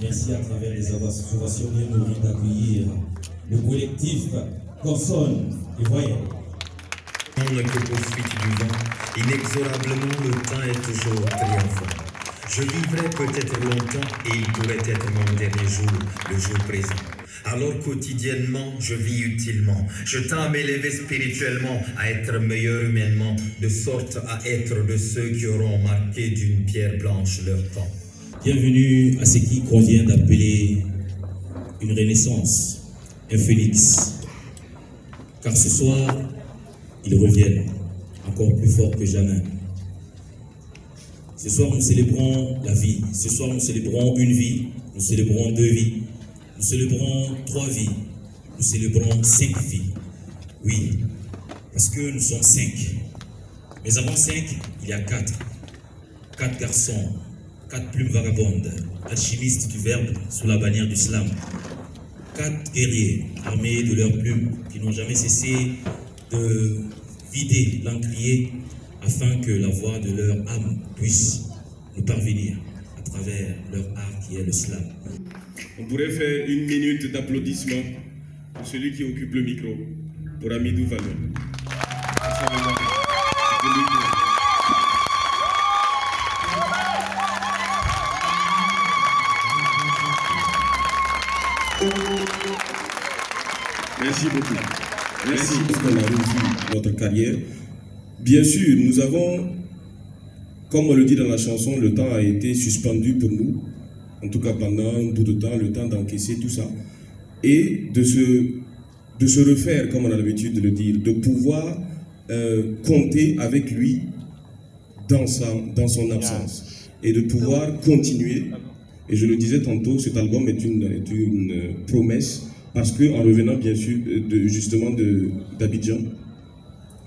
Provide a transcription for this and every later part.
Merci à travers les ovations bien nourries d'accueillir le collectif Consonne et Voyelle. Que poursuite du vent, inexorablement le temps est toujours triomphant. Je vivrai peut-être longtemps et il pourrait être mon dernier jour, le jour présent. Alors quotidiennement, je vis utilement. Je tends à m'élever spirituellement, à être meilleur humainement, de sorte à être de ceux qui auront marqué d'une pierre blanche leur temps. Bienvenue à ce qui convient d'appeler une renaissance, un phénix. Car ce soir, ils reviennent encore plus fort que jamais. Ce soir, nous célébrons la vie. Ce soir, nous célébrons une vie. Nous célébrons 2 vies. Nous célébrons 3 vies. Nous célébrons 5 vies. Oui, parce que nous sommes 5. Mais avant 5, il y a 4. 4 garçons, 4 plumes vagabondes, alchimistes du verbe sous la bannière du slam. 4 guerriers armés de leurs plumes qui n'ont jamais cessé de vider l'encrier afin que la voix de leur âme puisse nous parvenir à travers leur art qui est le slam. On pourrait faire 1 minute d'applaudissement pour celui qui occupe le micro, pour Amidou Vallon. Merci beaucoup. Merci parce qu'on a réussi notre carrière. Bien sûr, nous avons, comme on le dit dans la chanson, le temps a été suspendu pour nous. En tout cas pendant un bout de temps, le temps d'encaisser tout ça. Et de se refaire, comme on a l'habitude de le dire, de pouvoir compter avec lui dans son absence. Et de pouvoir continuer. Et je le disais tantôt, cet album est une promesse. Parce qu'en revenant bien sûr justement d'Abidjan,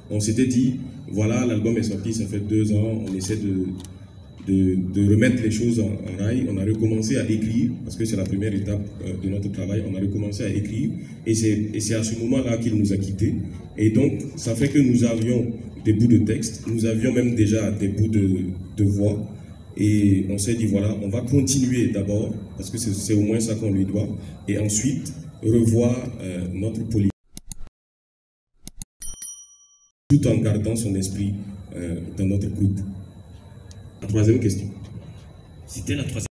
on s'était dit, voilà, l'album est sorti, ça fait 2 ans, on essaie de remettre les choses en rail. On a recommencé à écrire, parce que c'est la première étape de notre travail, on a recommencé à écrire, et c'est à ce moment-là qu'il nous a quittés. Et donc, ça fait que nous avions des bouts de texte, nous avions même déjà des bouts de voix, et on s'est dit, voilà, on va continuer d'abord, parce que c'est au moins ça qu'on lui doit, et ensuite, revoir notre politique tout en gardant son esprit dans notre groupe. La 3e question. C'était la 3e.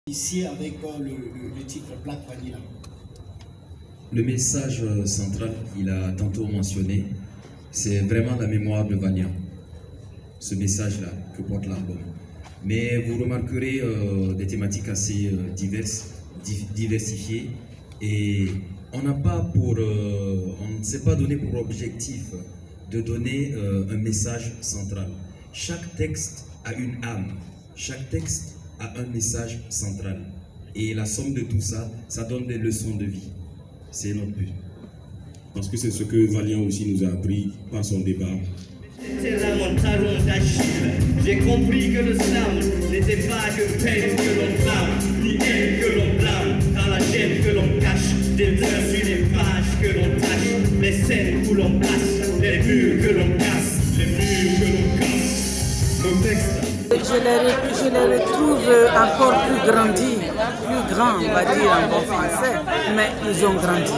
Ici avec le titre Black Vanilla. Le message central qu'il a tantôt mentionné, c'est vraiment la mémoire de Vania. Ce message-là que porte l'album. Mais vous remarquerez des thématiques assez diversifiées, et on ne s'est pas donné pour objectif de donner un message central. Chaque texte a une âme, chaque texte a un message central. Et la somme de tout ça, ça donne des leçons de vie. C'est notre but. Parce que c'est ce que Valiant aussi nous a appris par son débat. C'était là mon talon d'Achille. J'ai compris que le slam n'était pas que peine que l'on blâme, ni haine que l'on blâme, dans la gêne que l'on cache, des heures sur les pages que l'on tâche, les scènes où l'on place, les murs que l'on casse, les murs que l'on casse. Nos textes. Je les retrouve encore plus grandis, plus grands, on va dire en bon français, mais ils ont grandi.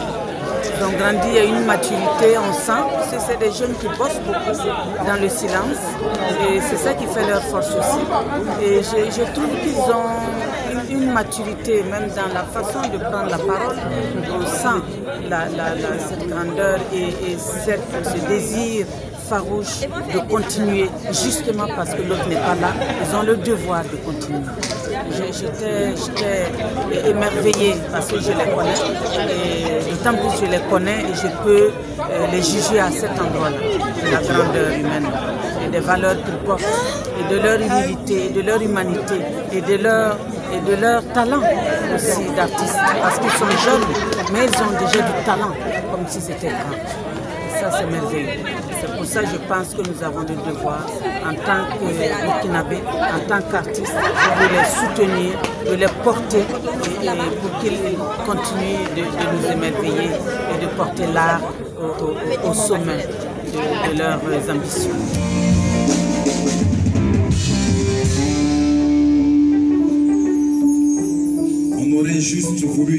Ils ont grandi, il y a une maturité, on sent, parce que c'est des jeunes qui bossent beaucoup dans le silence, et c'est ça qui fait leur force aussi. Et je trouve qu'ils ont une maturité, même dans la façon de prendre la parole, on sent cette grandeur et ce désir farouche de continuer, justement parce que l'autre n'est pas là, ils ont le devoir de continuer. J'étais émerveillée parce que je les connais, et d'autant plus je les connais et je peux les juger à cet endroit-là, de la grandeur humaine, et des valeurs qu'ils portent, et de leur humilité, de leur humanité, et de leur talent aussi d'artistes, parce qu'ils sont jeunes, mais ils ont déjà du talent, comme si c'était grand. Et ça, c'est merveilleux. C'est pour ça que je pense que nous avons le devoir, en tant que Burkinabé, en tant qu'artistes, de les soutenir, de les porter, et pour qu'ils continuent de nous émerveiller et de porter l'art au sommet de leurs ambitions.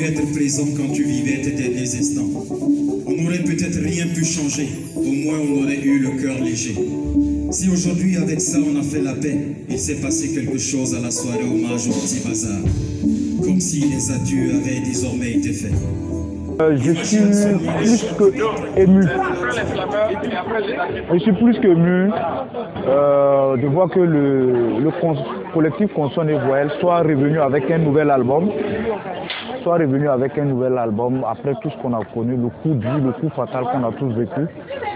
être présent quand tu vivais tes derniers instants. On n'aurait peut-être rien pu changer, au moins on aurait eu le cœur léger. Si aujourd'hui avec ça on a fait la paix, il s'est passé quelque chose à la soirée hommage au petit bazar. Comme si les adieux avaient désormais été faits. Je suis plus que ému. Je suis plus qu'ému de voir que le collectif Consonne et Voyelle soit revenu avec un nouvel album. Après tout ce qu'on a connu, le coup dur, le coup fatal qu'on a tous vécu,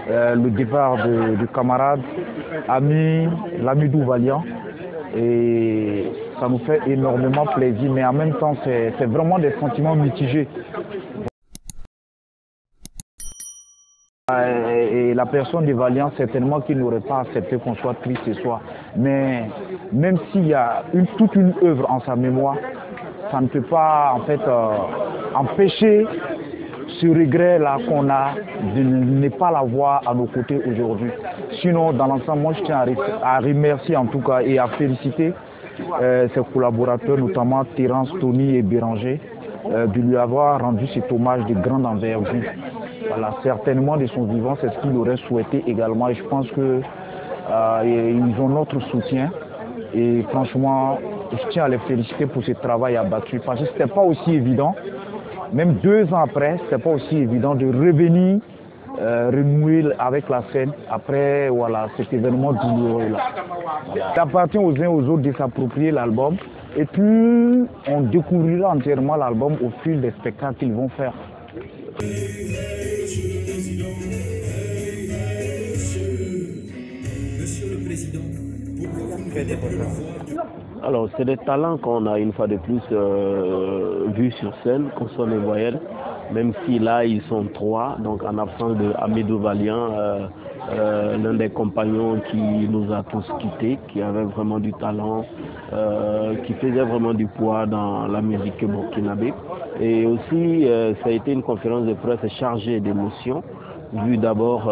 le départ du camarade, ami, Lamidou Valiant. Et ça nous fait énormément plaisir, mais en même temps, c'est vraiment des sentiments mitigés. Et la personne de Valiant, certainement qu'il n'aurait pas accepté qu'on soit triste ce soir. Mais même s'il y a toute une œuvre en sa mémoire, ça ne peut pas en fait empêcher ce regret-là qu'on a de ne pas l'avoir à nos côtés aujourd'hui. Sinon, dans l'ensemble, moi je tiens à remercier en tout cas et à féliciter ses collaborateurs, notamment Terence, Tony et Béranger, de lui avoir rendu cet hommage de grande envergure. Voilà, certainement de son vivant, c'est ce qu'il aurait souhaité également. Et je pense qu'ils ont notre soutien. Et franchement, je tiens à les féliciter pour ce travail abattu. Parce que ce n'était pas aussi évident, même 2 ans après, ce n'était pas aussi évident de revenir renouer avec la scène après voilà, cet événement douloureux-là. Voilà. Il appartient aux uns aux autres de s'approprier l'album. Et puis, on découvrira entièrement l'album au fil des spectacles qu'ils vont faire. Monsieur le Président, pourquoi vous venez pour le voir? Alors, c'est des talents qu'on a une fois de plus vus sur scène, Consonne et Voyelle, même si là ils sont 3, donc en absence de Amidou Valiant, l'un des compagnons qui nous a tous quittés, qui avait vraiment du talent, qui faisait vraiment du poids dans la musique burkinabé. Et aussi, ça a été une conférence de presse chargée d'émotions, vu d'abord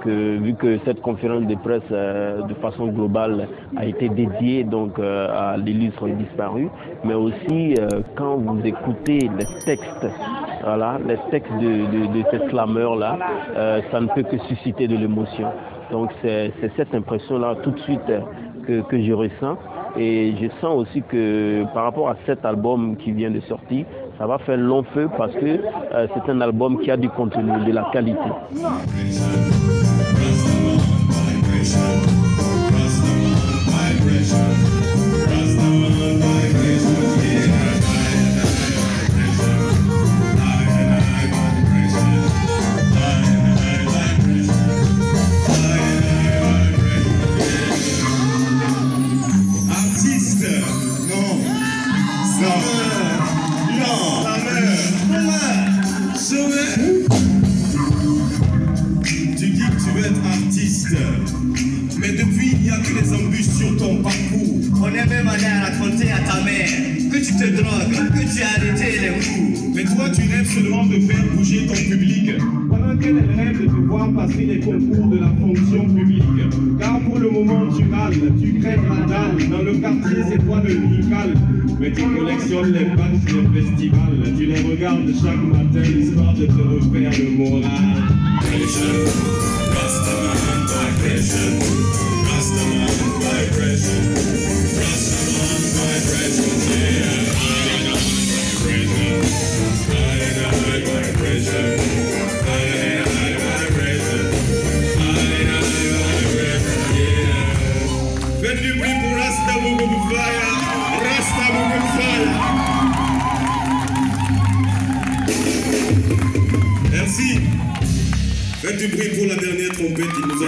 vu que cette conférence de presse de façon globale a été dédiée donc à l'illustre disparu, mais aussi quand vous écoutez les textes, voilà, les textes de cette clameur là, ça ne peut que susciter de l'émotion. Donc c'est cette impression là tout de suite que je ressens, et je sens aussi que par rapport à cet album qui vient de sortir, ça va faire long feu parce que c'est un album qui a du contenu, de la qualité. Mais depuis, il n'y a que des embûches sur ton parcours. On est même allé raconter à ta mère que tu te drogues, que tu as arrêté les coups. Mais toi, tu rêves seulement de faire bouger ton public, pendant qu'elle rêve de te voir passer les concours de la fonction publique. Car pour le moment, tu râles, tu crèves la dalle. Dans le quartier, c'est toi le lyrical. Mais tu collectionnes les badges des festivals. Tu les regardes chaque matin, histoire de te refaire le moral. Rastaman vibration, Rastaman vibration, Rastaman vibration, yeah. High vibration, yeah. Faites du bruit pour Rasta Mugumfaya, Rasta Mugumfaya. Merci. Faites du bruit pour la dernière trompette qui nous a